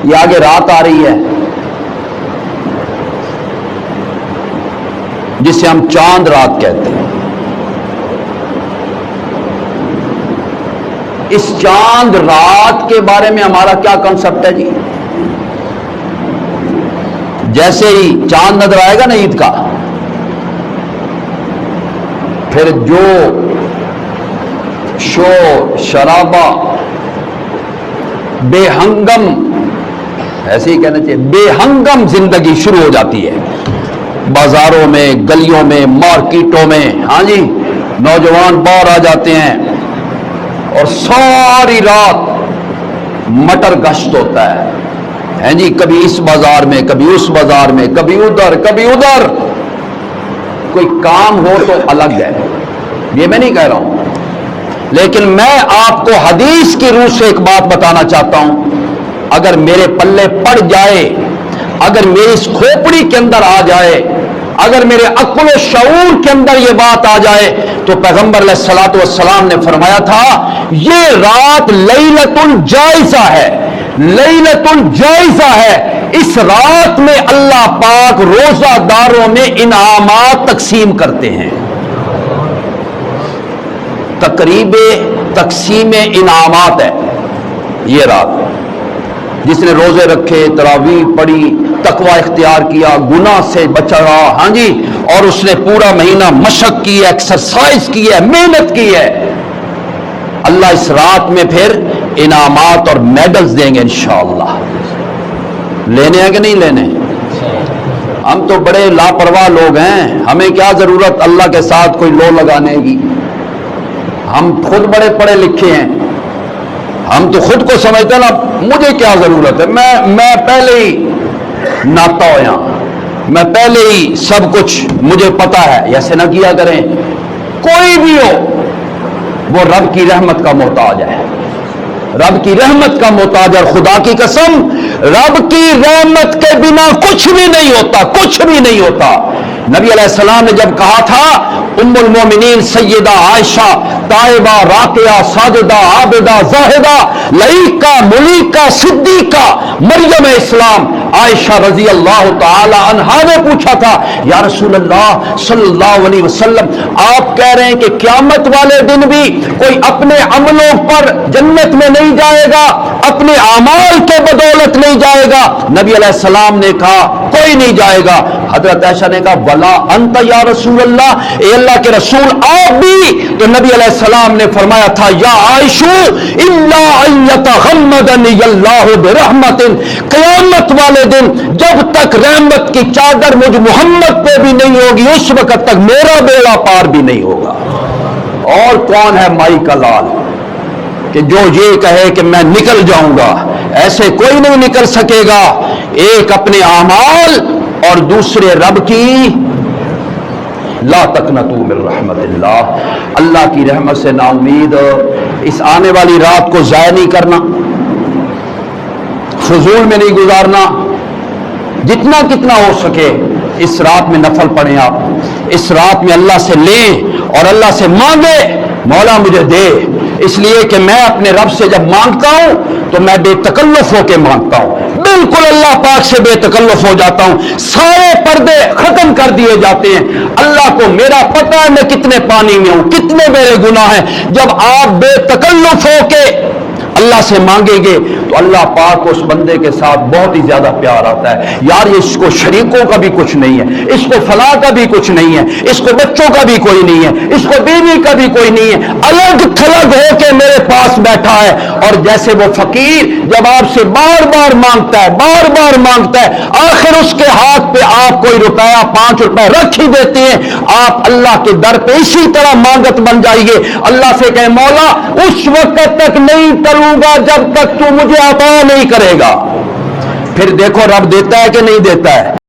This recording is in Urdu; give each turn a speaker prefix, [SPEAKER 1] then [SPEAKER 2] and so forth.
[SPEAKER 1] یہ آگے رات آ رہی ہے جسے ہم چاند رات کہتے ہیں. اس چاند رات کے بارے میں ہمارا کیا کنسپٹ ہے جی؟ جیسے ہی چاند نظر آئے گا نا عید کا، پھر جو شور شرابہ بے ہنگم، ایسے ہی کہنا چاہیے، بے ہنگم زندگی شروع ہو جاتی ہے. بازاروں میں، گلیوں میں، مارکیٹوں میں، ہاں جی، نوجوان باہر آ جاتے ہیں اور ساری رات مٹر گشت ہوتا ہے جی. کبھی اس بازار میں، کبھی اس بازار میں، کبھی ادھر کبھی ادھر. کوئی کام ہو تو الگ ہے، یہ میں نہیں کہہ رہا ہوں، لیکن میں آپ کو حدیث کی روح سے ایک بات بتانا چاہتا ہوں. اگر میرے پلے پڑ جائے، اگر میری اس کھوپڑی کے اندر آ جائے، اگر میرے عقل و شعور کے اندر یہ بات آ جائے تو پیغمبر علیہ الصلوۃ والسلام نے فرمایا تھا یہ رات لیلۃ الجائزہ ہے، لیلۃ الجائزہ ہے. اس رات میں اللہ پاک روزہ داروں میں انعامات تقسیم کرتے ہیں. تقریب تقسیم انعامات ہے یہ رات. جس نے روزے رکھے، تراویح پڑھی، تقوی اختیار کیا، گناہ سے بچا رہا، ہاں جی، اور اس نے پورا مہینہ مشق کی ہے، ایکسرسائز کی ہے، محنت کی ہے، اللہ اس رات میں پھر انعامات اور میڈلز دیں گے انشاءاللہ. لینے ہیں کہ نہیں لینے؟ ہم تو بڑے لاپرواہ لوگ ہیں، ہمیں کیا ضرورت اللہ کے ساتھ کوئی لو لگانے کی. ہم خود بڑے پڑھے لکھے ہیں، ہم تو خود کو سمجھتے ہیں نا مجھے کیا ضرورت ہے، میں پہلے ہی ناتا ہویا، میں پہلے ہی سب کچھ مجھے پتا ہے. ایسے نہ کیا کریں. کوئی بھی ہو وہ رب کی رحمت کا محتاج ہے، رب کی رحمت کا محتاج ہے. اور خدا کی قسم رب کی رحمت کے بنا کچھ بھی نہیں ہوتا، کچھ بھی نہیں ہوتا. نبی علیہ السلام نے جب کہا تھا ام المومنین سیدہ عائشہ طائبہ راقیہ ساجدہ عابدہ زاہدہ لئیقہ ملیقہ صدیقہ مریم اسلام عائشہ رضی اللہ تعالی عنہا نے پوچھا تھا یا رسول اللہ صلی اللہ علیہ وسلم آپ کہہ رہے ہیں کہ قیامت والے دن بھی کوئی اپنے عملوں پر جنت میں نہیں جائے گا، اپنے اعمال کے بدولت نہیں جائے گا؟ نبی علیہ السلام نے کہا کوئی نہیں جائے گا. حضرت عائشہ نے کہا ولا انت یا رسول اللہ، اے اللہ کے رسول آپ بھی؟ تو نبی علیہ السلام نے فرمایا تھا یا عائشہ الا ان یتغمدنی اللہ برحمت، قیامت والے دن جب تک رحمت کی چادر مجھ محمد پہ بھی نہیں ہوگی اس وقت تک میرا بیڑا پار بھی نہیں ہوگا. اور کون ہے مائی کا لال کہ جو یہ کہے کہ میں نکل جاؤں گا؟ ایسے کوئی نہیں نکل سکے گا. ایک اپنے اعمال اور دوسرے رب کی. لا تقنطوا من رحمت اللہ، اللہ کی رحمت سے نا امید. اس آنے والی رات کو ضائع نہیں کرنا، فضول میں نہیں گزارنا. جتنا کتنا ہو سکے اس رات میں نفل پڑھیں. آپ اس رات میں اللہ سے لیں اور اللہ سے مانگے مولا مجھے دے. اس لیے کہ میں اپنے رب سے جب مانگتا ہوں تو میں بے تکلف ہو کے مانگتا ہوں، بالکل اللہ پاک سے بے تکلف ہو جاتا ہوں. سارے پردے ختم کر دیے جاتے ہیں. اللہ کو میرا پتہ ہے میں کتنے پانی میں ہوں، کتنے میرے گناہ ہیں. جب آپ بے تکلف ہو کے اللہ سے مانگیں گے تو اللہ پاک اس بندے کے ساتھ بہت ہی زیادہ پیار آتا ہے. یار اس کو شریکوں کا بھی کچھ نہیں ہے، اس کو فلاں کا بھی کچھ نہیں ہے، اس کو بچوں کا بھی کوئی نہیں ہے، اس کو بیوی کا بھی کوئی نہیں ہے، الگ تھلگ ہو کے میرے پاس بیٹھا ہے. اور جیسے وہ فقیر جب آپ سے بار بار مانگتا ہے، بار بار مانگتا ہے، آخر اس کے ہاتھ پہ آپ کوئی روپیہ 5 روپے رکھ ہی دیتے ہیں. آپ اللہ کے در پہ اسی طرح مانگت بن جائیے. اللہ سے کہیں مولا اس وقت تک نہیں کروں گا جب تک تو مجھے عطا نہیں کرے گا. پھر دیکھو رب دیتا ہے کہ نہیں دیتا ہے.